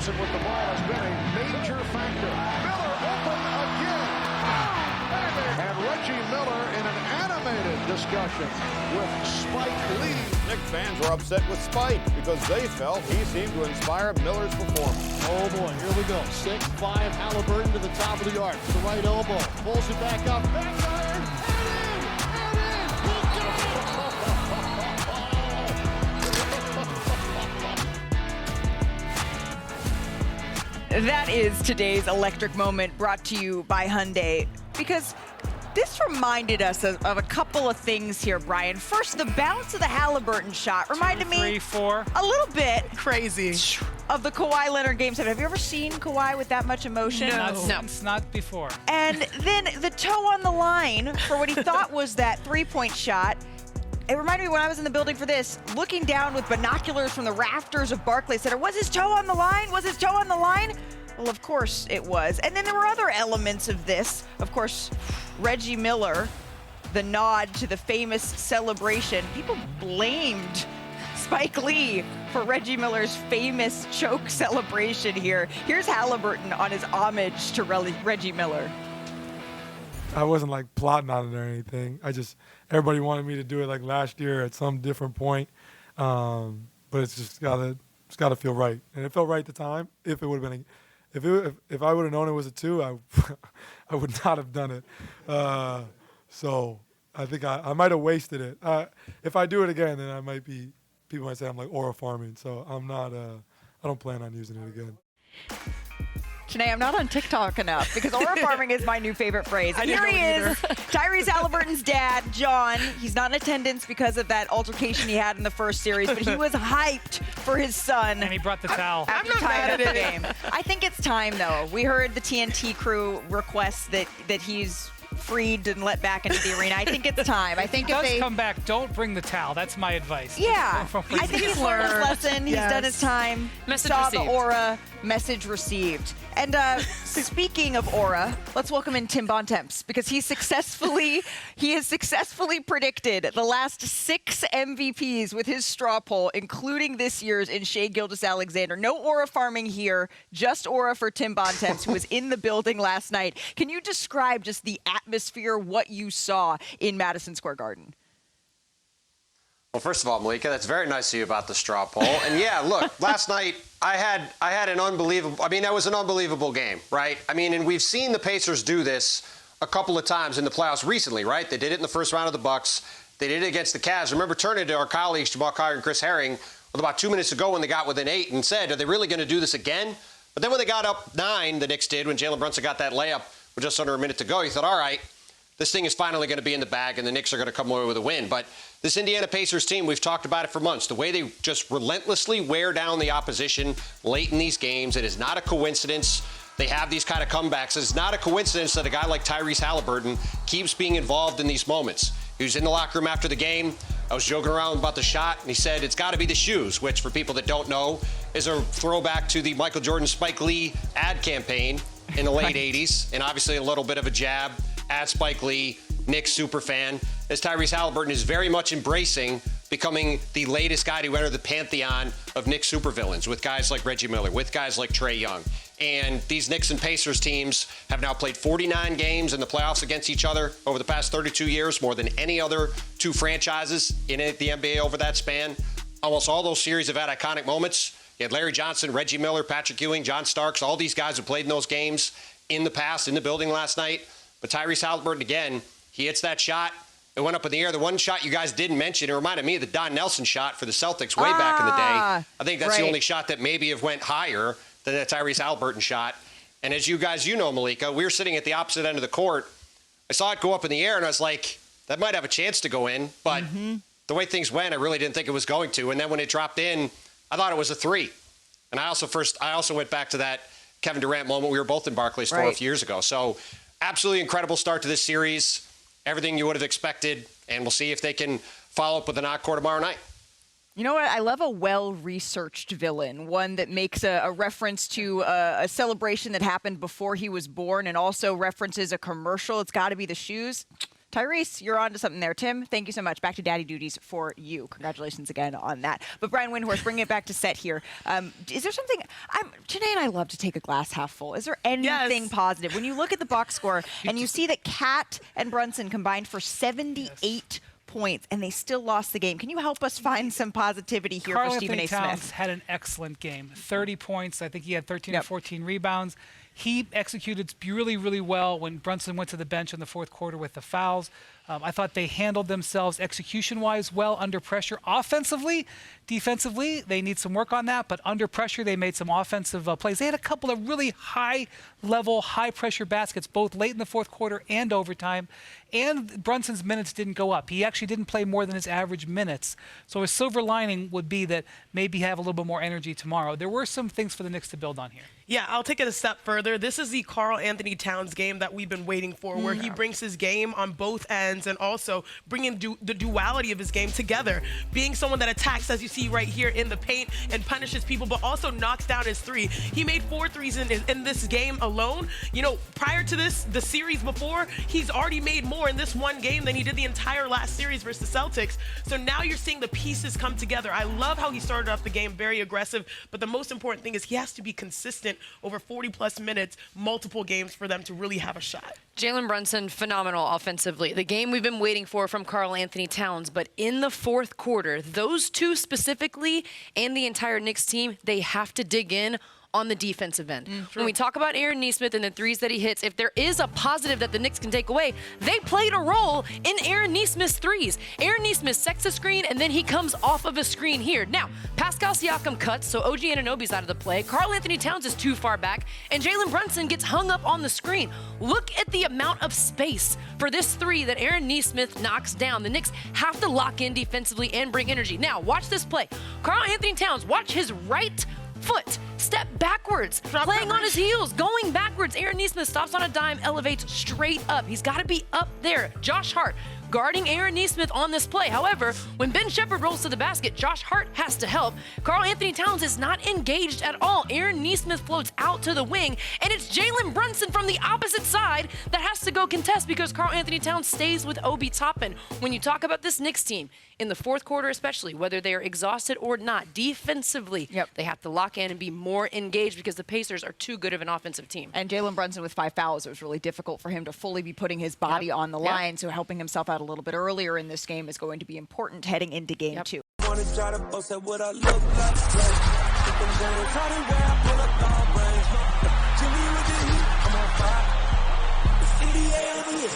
Thompson with the ball has been a major factor. Miller open again. And Reggie Miller in an animated discussion with Spike Lee. Knicks fans were upset with Spike because they felt he seemed to inspire Miller's performance. Oh boy, here we go. 6'5", Haliburton to the top of the arc. The right elbow, pulls it back up, back iron, That is today's electric moment, brought to you by Hyundai, because this reminded us of a couple of things here, Brian. First, the bounce of the Haliburton shot reminded me a little bit crazy of the Kawhi Leonard game 7. Have you ever seen Kawhi with that much emotion? No. Not before. And then the toe on the line for what he thought was that three-point shot. It reminded me when I was in the building for this, looking down with binoculars from the rafters of Barclays Center. Was his toe on the line? Was his toe on the line? Well, of course it was. And then there were other elements of this. Of course, Reggie Miller, the nod to the famous celebration. People blamed Spike Lee for Reggie Miller's famous choke celebration here. Here's Haliburton on his homage to Reggie Miller. I wasn't like plotting on it or anything. Everybody wanted me to do it like last year at some different point. But it's just gotta feel right. And it felt right at the time. If it would have been, if I would have known it was a 2, I would not have done it. So I think I might have wasted it. If I do it again, then people might say I'm like aura farming. So I'm not, I don't plan on using it again. Janae, I'm not on TikTok enough because aura farming is my new favorite phrase. And here he is, Tyrese Haliburton's dad, John. He's not in attendance because of that altercation he had in the first series, but he was hyped for his son. And he brought the towel. After I'm not tying mad up at the it. game. I think it's time, though. We heard the TNT crew request that he's freed and let back into the arena. I think it's time. I think If if he they does come back, don't bring the towel. That's my advice. Yeah, From I think he's learned his lesson. He's Yes. done his time. Message Saw received. the aura. Message received. And speaking of aura, let's welcome in Tim Bontemps because he has successfully predicted the last 6 MVPs with his straw poll, including this year's in Shai Gilgeous-Alexander. No aura farming here, just aura for Tim Bontemps, who was in the building last night. Can you describe just the atmosphere, what you saw in Madison Square Garden? Well, first of all, Malika, that's very nice of you about the straw poll. And yeah, look, last night I had an unbelievable, that was an unbelievable game, right? And we've seen the Pacers do this a couple of times in the playoffs recently, right? They did it in the first round of the Bucks. They did it against the Cavs. Remember turning to our colleagues, Jamal Collier and Chris Herring, with about 2 minutes ago when they got within 8 and said, are they really going to do this again? But then when they got up 9, the Knicks did, when Jalen Brunson got that layup with just under a minute to go, he thought, all right, this thing is finally going to be in the bag and the Knicks are going to come away with a win. But this Indiana Pacers team, we've talked about it for months, the way they just relentlessly wear down the opposition late in these games, it is not a coincidence. They have these kind of comebacks. It's not a coincidence that a guy like Tyrese Haliburton keeps being involved in these moments. He was in the locker room after the game. I was joking around about the shot, and he said it's got to be the shoes, which for people that don't know is a throwback to the Michael Jordan Spike Lee ad campaign in the late 80s, and obviously a little bit of a jab at Spike Lee, Knicks superfan, as Tyrese Haliburton is very much embracing becoming the latest guy to enter the pantheon of Knicks supervillains with guys like Reggie Miller, with guys like Trae Young. And these Knicks and Pacers teams have now played 49 games in the playoffs against each other over the past 32 years, more than any other 2 franchises in the NBA over that span. Almost all those series have had iconic moments. You had Larry Johnson, Reggie Miller, Patrick Ewing, John Starks, all these guys who played in those games in the past, in the building last night. But Tyrese Haliburton, again, he hits that shot. It went up in the air. The one shot you guys didn't mention, it reminded me of the Don Nelson shot for the Celtics way back in the day. I think that's the only shot that maybe have went higher than the Tyrese Haliburton shot. And as you guys, Malika, we were sitting at the opposite end of the court. I saw it go up in the air, and I was like, that might have a chance to go in. But the way things went, I really didn't think it was going to. And then when it dropped in, I thought it was a 3. And I also went back to that Kevin Durant moment. We were both in Barclays Store a few years ago. So absolutely incredible start to this series. Everything you would have expected. And we'll see if they can follow up with an encore tomorrow night. You know what? I love a well-researched villain, one that makes a reference to a celebration that happened before he was born and also references a commercial. It's got to be the shoes. Tyrese, you're on to something there. Tim, thank you so much. Back to daddy duties for you. Congratulations again on that. But Brian Windhorst, bringing it back to set here. Is there something, Janae and I love to take a glass half full. Is there anything positive? When you look at the box score and you see that Cat and Brunson combined for 78 points, and they still lost the game. Can you help us find some positivity here for Stephen A. Towns Smith? had an excellent game. 30 points. I think he had 13 or 14 rebounds. He executed really, really well when Brunson went to the bench in the fourth quarter with the fouls. I thought they handled themselves execution-wise well under pressure. Offensively, defensively, they need some work on that, but under pressure, they made some offensive plays. They had a couple of really high-level, high-pressure baskets, both late in the fourth quarter and overtime, and Brunson's minutes didn't go up. He actually didn't play more than his average minutes. So a silver lining would be that maybe have a little bit more energy tomorrow. There were some things for the Knicks to build on here. Yeah, I'll take it a step further. This is the Karl Anthony Towns game that we've been waiting for, where he brings his game on both ends and also bringing the duality of his game together. Being someone that attacks, as you see right here, in the paint and punishes people, but also knocks down his three. He made 4 threes in this game alone. You know, prior to this, the series before, he's already made more in this one game than he did the entire last series versus the Celtics. So now you're seeing the pieces come together. I love how he started off the game very aggressive, but the most important thing is he has to be consistent over 40-plus minutes, multiple games for them to really have a shot. Jalen Brunson, phenomenal offensively. The game we've been waiting for from Karl Anthony Towns, but in the fourth quarter, those two specifically and the entire Knicks team, they have to dig in on the defensive end. When we talk about Aaron Nesmith and the threes that he hits, if there is a positive that the Knicks can take away, they played a role in Aaron Nesmith's threes. Aaron Nesmith sets a screen, and then he comes off of a screen here. Now, Pascal Siakam cuts, so OG Anunoby's out of the play. Karl Anthony Towns is too far back, and Jalen Brunson gets hung up on the screen. Look at the amount of space for this three that Aaron Nesmith knocks down. The Knicks have to lock in defensively and bring energy. Now, watch this play. Karl Anthony Towns, watch his right foot step backwards, playing on his heels, going backwards. Aaron Nesmith stops on a dime, elevates straight up. He's got to be up there. Josh Hart guarding Aaron Nesmith on this play. However, when Ben Shepherd rolls to the basket, Josh Hart has to help. Karl Anthony Towns is not engaged at all. Aaron Nesmith floats out to the wing, and it's Jalen Brunson from the opposite side that has to go contest because Karl Anthony Towns stays with Obi Toppin. When you talk about this Knicks team, in the fourth quarter especially, whether they are exhausted or not, defensively, they have to lock in and be more engaged because the Pacers are too good of an offensive team. And Jalen Brunson with 5 fouls, it was really difficult for him to fully be putting his body on the line, so helping himself out a little bit earlier in this game is going to be important heading into game 2. I'm on fire. The CDA over here,